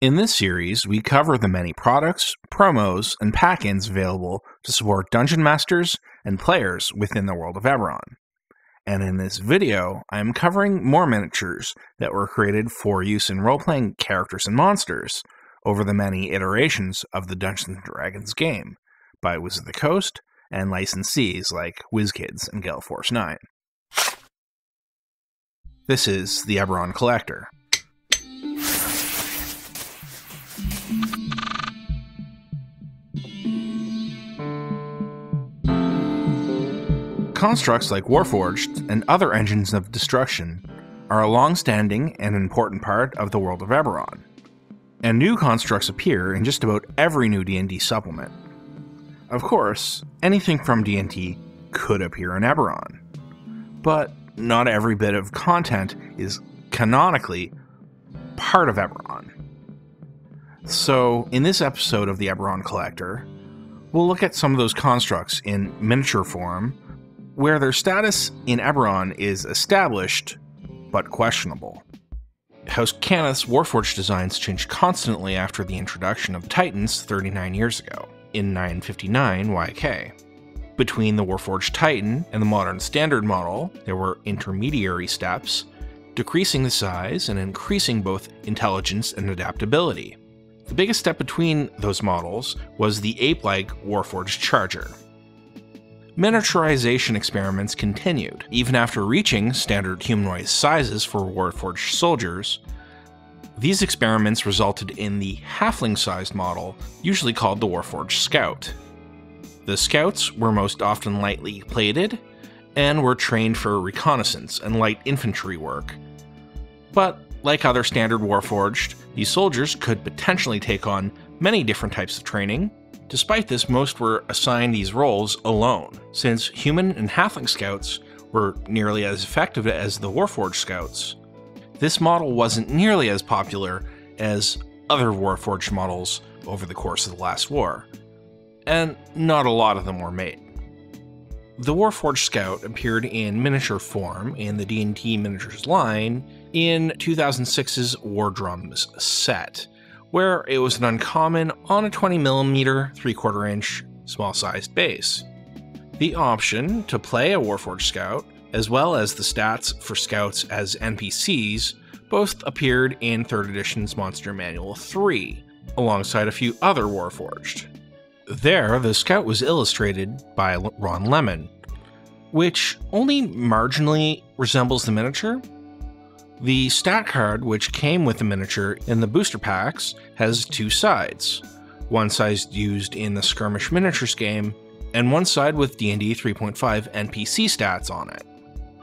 In this series, we cover the many products, promos, and pack-ins available to support Dungeon Masters and players within the world of Eberron. And in this video, I am covering more miniatures that were created for use in role-playing characters and monsters over the many iterations of the Dungeons & Dragons game by Wizards of the Coast and licensees like WizKids and Gale Force 9. This is the Eberron Collector. Constructs like Warforged and other engines of destruction are a long-standing and important part of the world of Eberron, and new constructs appear in just about every new D&D supplement. Of course, anything from D&D could appear in Eberron, but not every bit of content is canonically part of Eberron. So, in this episode of the Eberron Collector, we'll look at some of those constructs in miniature form where their status in Eberron is established, but questionable. House Cannith's Warforged designs changed constantly after the introduction of Titans 39 years ago, in 959 YK. Between the Warforged Titan and the modern standard model, there were intermediary steps, decreasing the size and increasing both intelligence and adaptability. The biggest step between those models was the ape-like Warforged Charger. Miniaturization experiments continued, even after reaching standard humanoid sizes for Warforged soldiers. These experiments resulted in the halfling-sized model, usually called the Warforged Scout. The Scouts were most often lightly plated, and were trained for reconnaissance and light infantry work. But, like other standard Warforged, these soldiers could potentially take on many different types of training. Despite this, most were assigned these roles alone, since human and halfling scouts were nearly as effective as the Warforged scouts. This model wasn't nearly as popular as other Warforged models over the course of the last war, and not a lot of them were made. The Warforged Scout appeared in miniature form in the D&D Miniatures line in 2006's War Drums set, where it was an uncommon on a 20mm 3/4 inch small-sized base. The option to play a Warforged Scout, as well as the stats for Scouts as NPCs, both appeared in 3rd edition's Monster Manual 3, alongside a few other Warforged. There, the Scout was illustrated by Ron Lemon, which only marginally resembles the miniature. The stat card, which came with the miniature in the booster packs, has two sides. One side used in the Skirmish Miniatures game, and one side with D&D 3.5 NPC stats on it.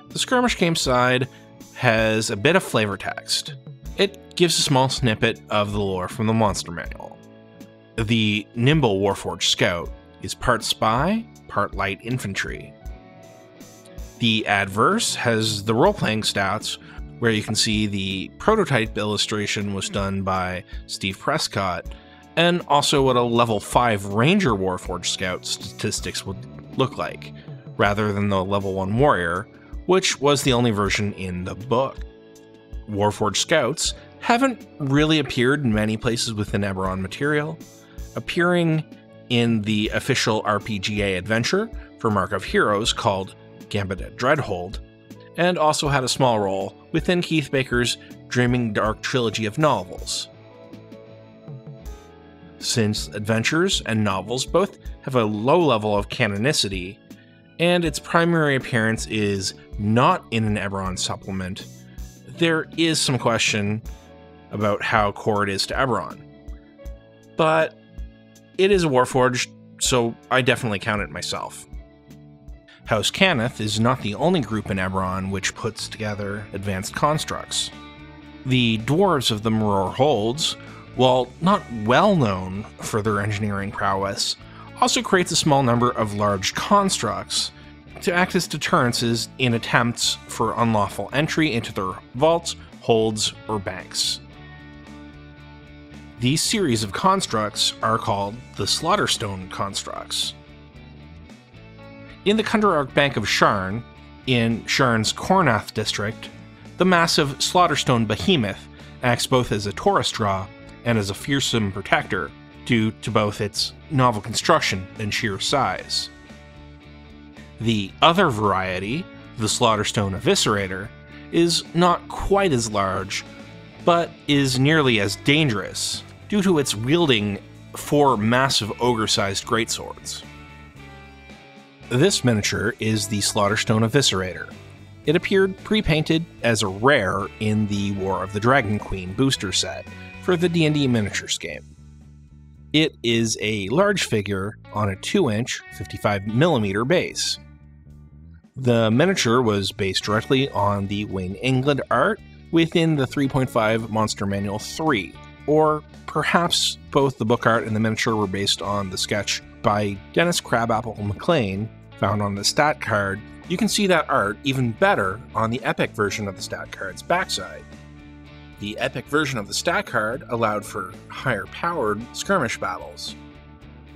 The Skirmish game side has a bit of flavor text. It gives a small snippet of the lore from the Monster Manual. The Nimble Warforged Scout is part spy, part light infantry. The Adverse has the role-playing stats, where you can see the prototype illustration was done by Steve Prescott, and also what a level 5 Ranger Warforged Scout statistics would look like, rather than the level 1 Warrior, which was the only version in the book. Warforged Scouts haven't really appeared in many places within Eberron material, appearing in the official RPGA adventure for Mark of Heroes called Gambit at Dreadhold, and also had a small role within Keith Baker's Dreaming Dark trilogy of novels. Since adventures and novels both have a low level of canonicity, and its primary appearance is not in an Eberron supplement, there is some question about how core it is to Eberron. But it is Warforged, so I definitely count it myself. House Cannith is not the only group in Eberron which puts together advanced constructs. The Dwarves of the Maror Holds, while not well known for their engineering prowess, also creates a small number of large constructs to act as deterrences in attempts for unlawful entry into their vaults, holds, or banks. These series of constructs are called the Slaughterstone constructs. In the Kundarark Bank of Sharn, in Sharn's Kornath district, the massive Slaughterstone Behemoth acts both as a tourist draw and is a fearsome protector due to both its novel construction and sheer size. The other variety, the Slaughterstone Eviscerator, is not quite as large, but is nearly as dangerous due to its wielding 4 massive ogre-sized greatswords. This miniature is the Slaughterstone Eviscerator. It appeared pre-painted as a rare in the War of the Dragon Queen booster set for the D&D miniatures game. It is a large figure on a 2-inch 55mm base. The miniature was based directly on the Wayne England art within the 3.5 Monster Manual 3, or perhaps both the book art and the miniature were based on the sketch by Dennis Crabapple McLean found on the stat card. You can see that art even better on the Epic version of the stat card's backside. The Epic version of the stat card allowed for higher-powered skirmish battles.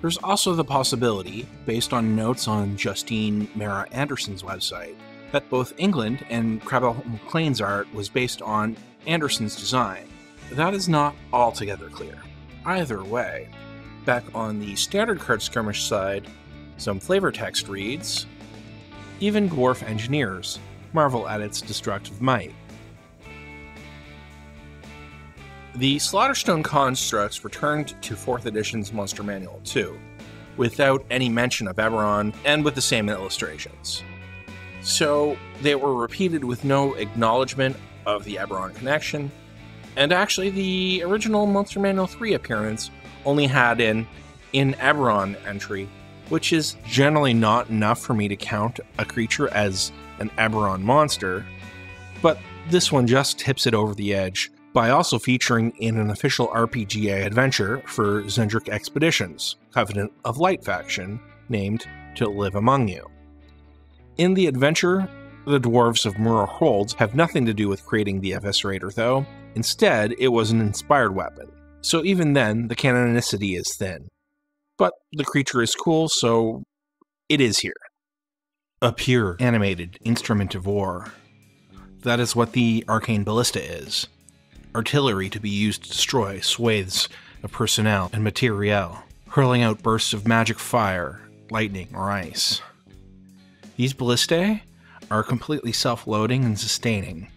There's also the possibility, based on notes on Justine Mara Anderson's website, that both England and Crabapple McLean's art was based on Anderson's design. That is not altogether clear. Either way, back on the standard card skirmish side, some flavor text reads, "Even dwarf engineers marvel at its destructive might." The Slaughterstone constructs returned to 4th edition's Monster Manual 2, without any mention of Eberron and with the same illustrations. So they were repeated with no acknowledgement of the Eberron connection, and actually the original Monster Manual 3 appearance only had an "in Eberron" entry, which is generally not enough for me to count a creature as an Eberron monster, but this one just tips it over the edge by also featuring in an official RPGA adventure for Zendrick Expeditions, Covenant of Light faction, named To Live Among You. In the adventure, the dwarves of Mura Hold have nothing to do with creating the Eviscerator though. Instead, it was an inspired weapon, so even then, the canonicity is thin. But the creature is cool, so it is here. A pure animated instrument of war. That is what the Arcane Ballista is. Artillery to be used to destroy swathes of personnel and materiel, hurling out bursts of magic fire, lightning, or ice. These ballistae are completely self-loading and sustaining,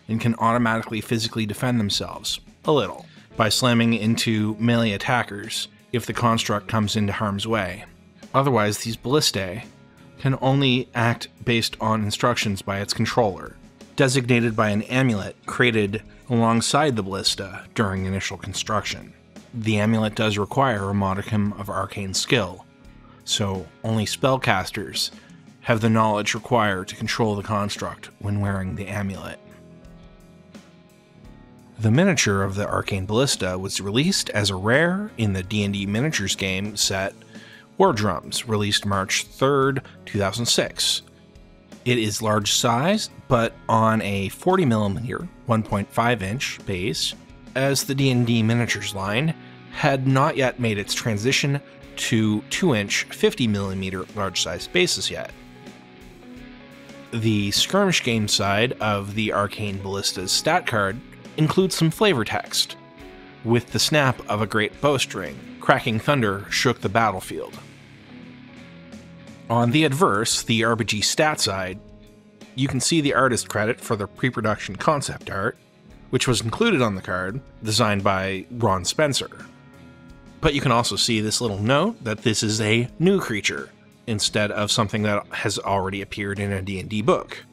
and can automatically physically defend themselves, a little, by slamming into melee attackers if the construct comes into harm's way. Otherwise, these ballistae can only act based on instructions by its controller, designated by an amulet created alongside the ballista during initial construction. The amulet does require a modicum of arcane skill, so only spellcasters have the knowledge required to control the construct when wearing the amulet. The miniature of the Arcane Ballista was released as a rare in the D&D miniatures game set War Drums, released March 3rd, 2006. It is large sized, but on a 40mm 1.5-inch base, as the D&D miniatures line had not yet made its transition to 2-inch 50mm large-sized bases yet. The skirmish game side of the Arcane Ballista's stat card includes some flavor text. With the snap of a great bowstring, cracking thunder shook the battlefield. On the adverse, the RPG stat side, you can see the artist credit for the pre-production concept art, which was included on the card, designed by Ron Spencer. But you can also see this little note that this is a new creature, instead of something that has already appeared in a D&D book.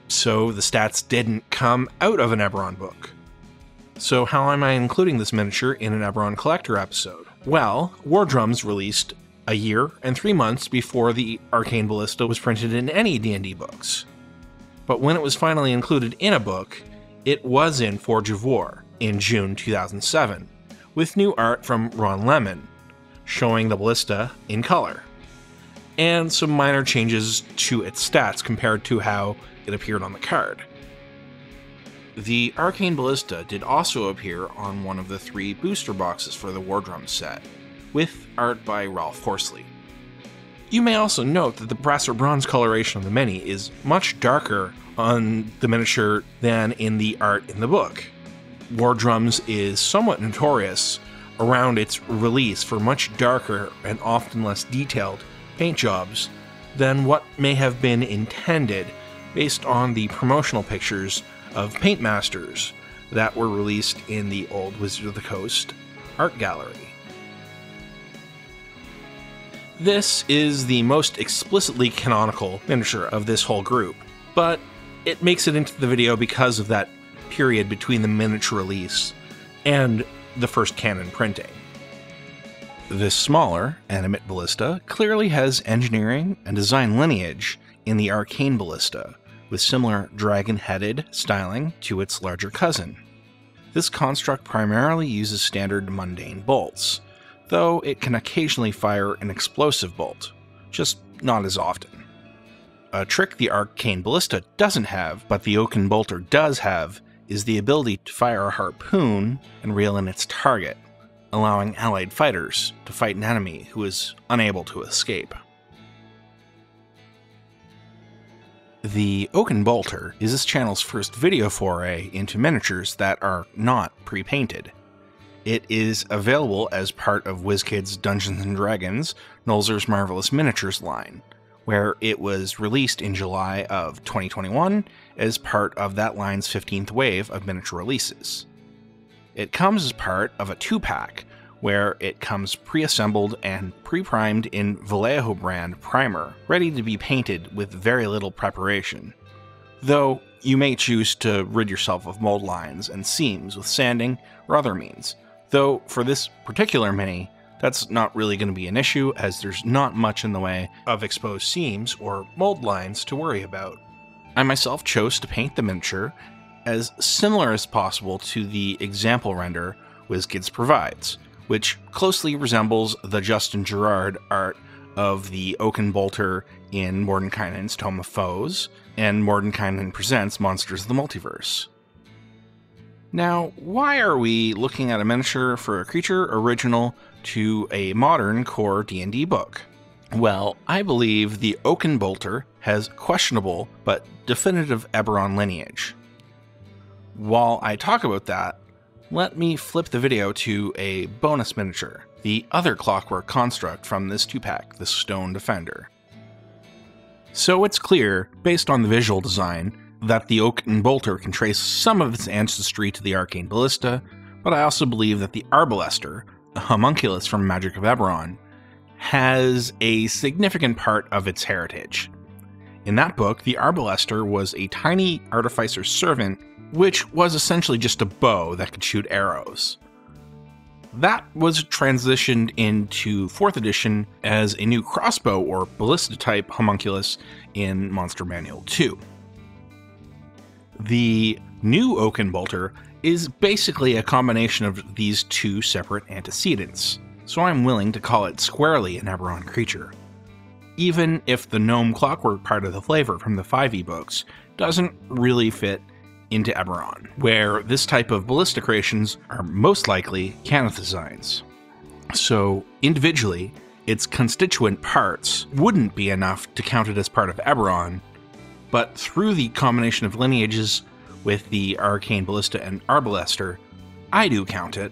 So the stats didn't come out of an Eberron book. So how am I including this miniature in an Eberron Collector episode? Well, War Drums released a year and 3 months before the Arcane Ballista was printed in any D&D books. But when it was finally included in a book, it was in Forge of War in June 2007, with new art from Ron Lemon, showing the ballista in color, and some minor changes to its stats compared to how it appeared on the card. The Arcane Ballista did also appear on one of the 3 booster boxes for the War Drums set, with art by Ralph Horsley. You may also note that the brass or bronze coloration of the mini is much darker on the miniature than in the art in the book. War Drums is somewhat notorious around its release for much darker and often less detailed paint jobs than what may have been intended based on the promotional pictures of Paint Masters that were released in the old Wizard of the Coast art gallery. This is the most explicitly canonical miniature of this whole group, but it makes it into the video because of that period between the miniature release and the first canon printing. This smaller, animate ballista clearly has engineering and design lineage in the arcane ballista, with similar dragon-headed styling to its larger cousin. This construct primarily uses standard mundane bolts, though it can occasionally fire an explosive bolt, just not as often. A trick the arcane ballista doesn't have, but the oaken bolter does have, is the ability to fire a harpoon and reel in its target, allowing allied fighters to fight an enemy who is unable to escape. The Oaken Bolter is this channel's first video foray into miniatures that are not pre-painted. It is available as part of WizKids Dungeons & Dragons Nolzur's Marvelous Miniatures line, where it was released in July of 2021 as part of that line's 15th wave of miniature releases. It comes as part of a 2-pack, where it comes pre-assembled and pre-primed in Vallejo brand primer, ready to be painted with very little preparation. Though you may choose to rid yourself of mold lines and seams with sanding or other means, though for this particular mini, that's not really going to be an issue, as there's not much in the way of exposed seams or mold lines to worry about. I myself chose to paint the miniature as similar as possible to the example render WizKids provides, which closely resembles the Justin Gerard art of the Oaken Bolter in Mordenkainen's Tome of Foes, and Mordenkainen Presents Monsters of the Multiverse. Now, why are we looking at a miniature for a creature original to a modern core D&D book? Well, I believe the Oaken Bolter has questionable but definitive Eberron lineage. While I talk about that, let me flip the video to a bonus miniature, the other Clockwork construct from this 2-pack, the Stone Defender. So it's clear, based on the visual design, that the Oaken Bolter can trace some of its ancestry to the Arcane Ballista, but I also believe that the Arbalester, the homunculus from Magic of Eberron, has a significant part of its heritage. In that book, the Arbalester was a tiny artificer's servant, which was essentially just a bow that could shoot arrows. That was transitioned into 4th edition as a new crossbow or ballista-type homunculus in Monster Manual 2. The new Oaken Bolter is basically a combination of these two separate antecedents, so I'm willing to call it squarely an Eberron creature, even if the gnome clockwork part of the flavor from the 5e books doesn't really fit into Eberron, where this type of ballista creations are most likely Cannith designs. So individually, its constituent parts wouldn't be enough to count it as part of Eberron, but through the combination of lineages with the Arcane Ballista and Arbalester, I do count it.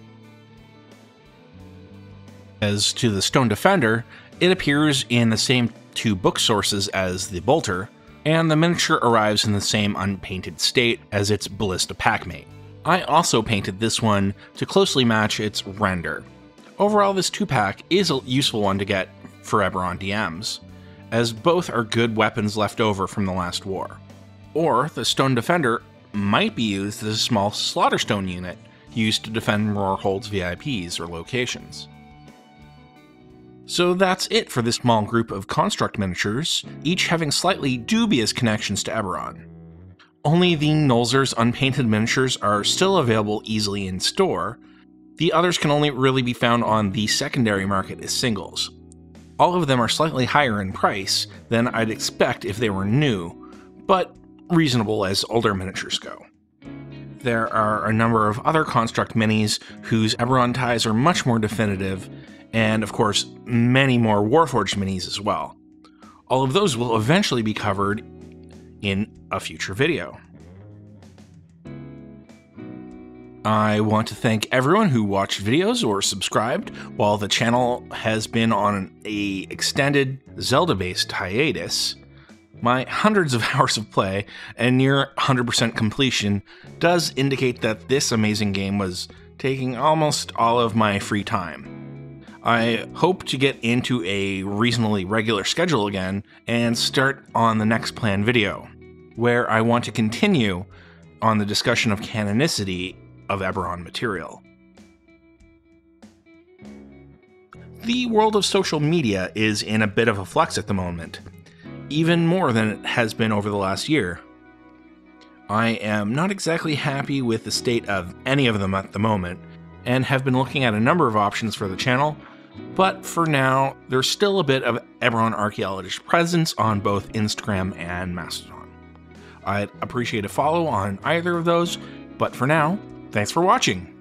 As to the Stone Defender, it appears in the same 2 book sources as the Bolter, and the miniature arrives in the same unpainted state as its Ballista packmate. I also painted this one to closely match its render. Overall, this 2-pack is a useful one to get for Eberron DMs, as both are good weapons left over from the last war. Or the Stone Defender might be used as a small Slaughterstone unit used to defend Roarhold's VIPs or locations. So that's it for this small group of construct miniatures, each having slightly dubious connections to Eberron. Only the Nolzur's unpainted miniatures are still available easily in store. The others can only really be found on the secondary market as singles. All of them are slightly higher in price than I'd expect if they were new, but reasonable as older miniatures go. There are a number of other construct minis whose Eberron ties are much more definitive, and of course, many more Warforged minis as well. All of those will eventually be covered in a future video. I want to thank everyone who watched videos or subscribed while the channel has been on a extended Zelda-based hiatus. My hundreds of hours of play and near 100% completion does indicate that this amazing game was taking almost all of my free time. I hope to get into a reasonably regular schedule again and start on the next planned video, where I want to continue on the discussion of canonicity of Eberron material. The world of social media is in a bit of a flux at the moment, even more than it has been over the last year. I am not exactly happy with the state of any of them at the moment, and have been looking at a number of options for the channel, but for now, there's still a bit of Eberron archaeologist presence on both Instagram and Mastodon. I'd appreciate a follow on either of those, but for now, thanks for watching!